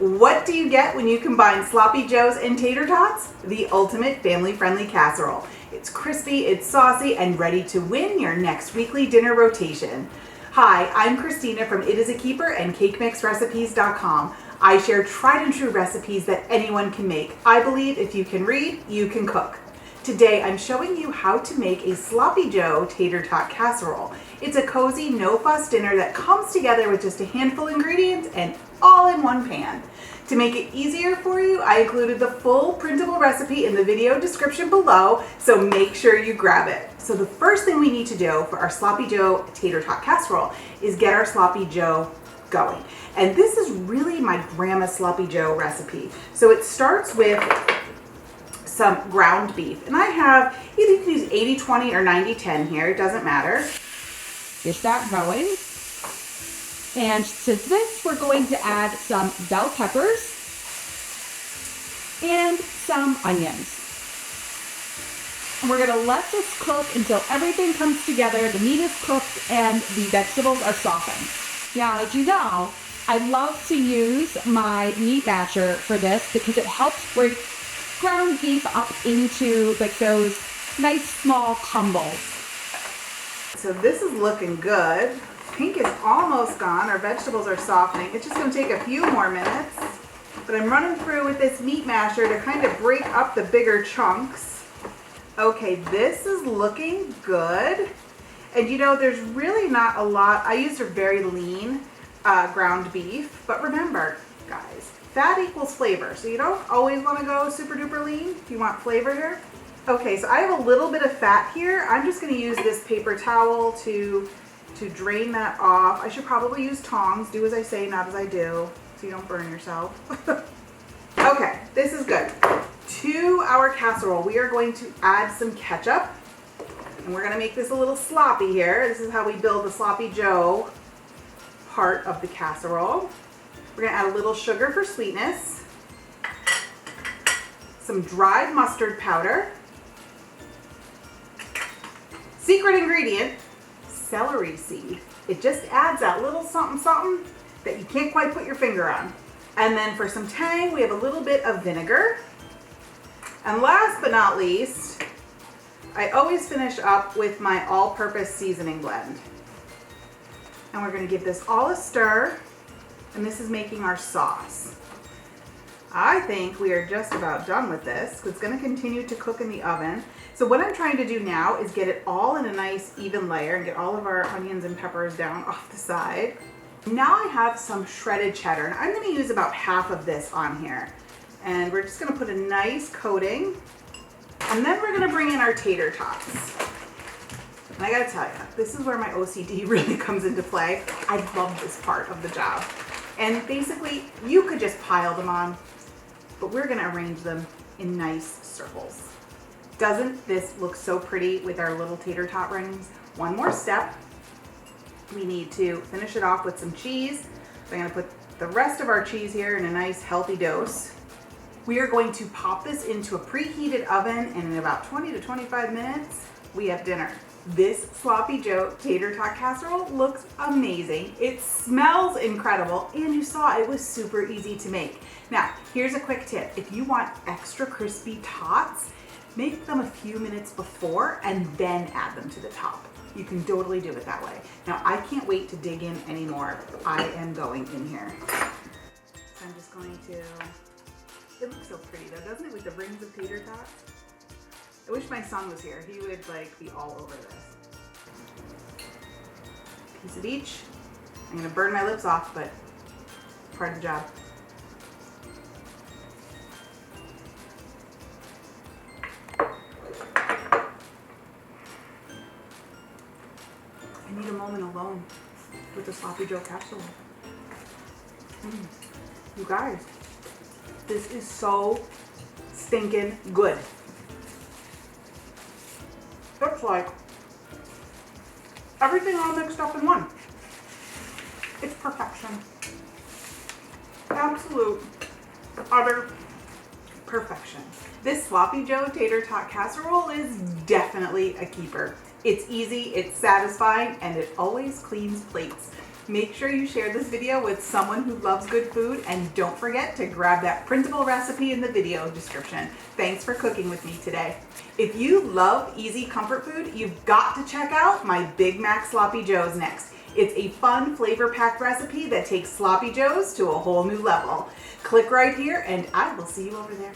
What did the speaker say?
What do you get when you combine Sloppy Joes and tater tots? The ultimate family-friendly casserole. It's crispy, it's saucy, and ready to win your next weekly dinner rotation. Hi, I'm Christina from It Is a Keeper and CakeMixRecipes.com. I share tried and true recipes that anyone can make. I believe if you can read, you can cook. Today, I'm showing you how to make a Sloppy Joe Tater Tot Casserole. It's a cozy, no-fuss dinner that comes together with just a handful of ingredients and all in one pan. To make it easier for you, I included the full printable recipe in the video description below, so make sure you grab it. So the first thing we need to do for our Sloppy Joe Tater Tot Casserole is get our Sloppy Joe going. And this is really my grandma's Sloppy Joe recipe. So it starts with some ground beef. And I have, either you can use 80-20 or 90-10 here, it doesn't matter. Get that going. And to this, we're going to add some bell peppers and some onions. And we're going to let this cook until everything comes together, the meat is cooked, and the vegetables are softened. Now, as you know, I love to use my meat masher for this because it helps break ground beef up into like those nice small crumbles. So this is looking good. Pink is almost gone. Our vegetables are softening. It's just going to take a few more minutes. But I'm running through with this meat masher to kind of break up the bigger chunks. Okay, this is looking good. And you know, there's really not a lot. I used a very lean ground beef. But remember, guys, fat equals flavor. So you don't always want to go super duper lean if you want flavor here. Okay, so I have a little bit of fat here. I'm just going to use this paper towel to drain that off. I should probably use tongs. Do as I say, not as I do, so you don't burn yourself. Okay, this is good. To our casserole, we are going to add some ketchup. And we're going to make this a little sloppy here. This is how we build the Sloppy Joe part of the casserole. We're going to add a little sugar for sweetness. Some dried mustard powder. Secret ingredient, celery seed. It just adds that little something that you can't quite put your finger on. And then for some tang, we have a little bit of vinegar. And last but not least, I always finish up with my all-purpose seasoning blend. And we're going to give this all a stir, and this is making our sauce. I think we are just about done with this. It's going to continue to cook in the oven. So what I'm trying to do now is get it all in a nice even layer and get all of our onions and peppers down off the side. Now I have some shredded cheddar, and I'm going to use about half of this on here. And we're just going to put a nice coating. And then we're going to bring in our tater tots. And I got to tell you, this is where my OCD really comes into play. I love this part of the job. And basically, you could just pile them on, but we're going to arrange them in nice circles. Doesn't this look so pretty with our little tater tot rings? One more step. We need to finish it off with some cheese. So I'm going to put the rest of our cheese here in a nice healthy dose. We are going to pop this into a preheated oven, and in about 20 to 25 minutes, we have dinner. This Sloppy Joe Tater Tot Casserole looks amazing. It smells incredible, and you saw it was super easy to make. Now, here's a quick tip. If you want extra crispy tots, make them a few minutes before and then add them to the top. You can totally do it that way. Now, I can't wait to dig in anymore. I am going in here. So I'm just going to, it looks so pretty though, doesn't it, with the rings of tater tots? I wish my son was here. He would like be all over this. Piece of each. I'm gonna burn my lips off, but part of the job. I need a moment alone with the Sloppy Joe casserole. You guys, this is so stinking good. It's like everything all mixed up in one. It's perfection. Absolute, utter perfection. This Sloppy Joe Tater Tot Casserole is definitely a keeper. It's easy, it's satisfying, and it always cleans plates. Make sure you share this video with someone who loves good food, and don't forget to grab that printable recipe in the video description. Thanks for cooking with me today. If you love easy comfort food, you've got to check out my Big Mac Sloppy Joes next. It's a fun, flavor-packed recipe that takes Sloppy Joes to a whole new level. Click right here, and I will see you over there.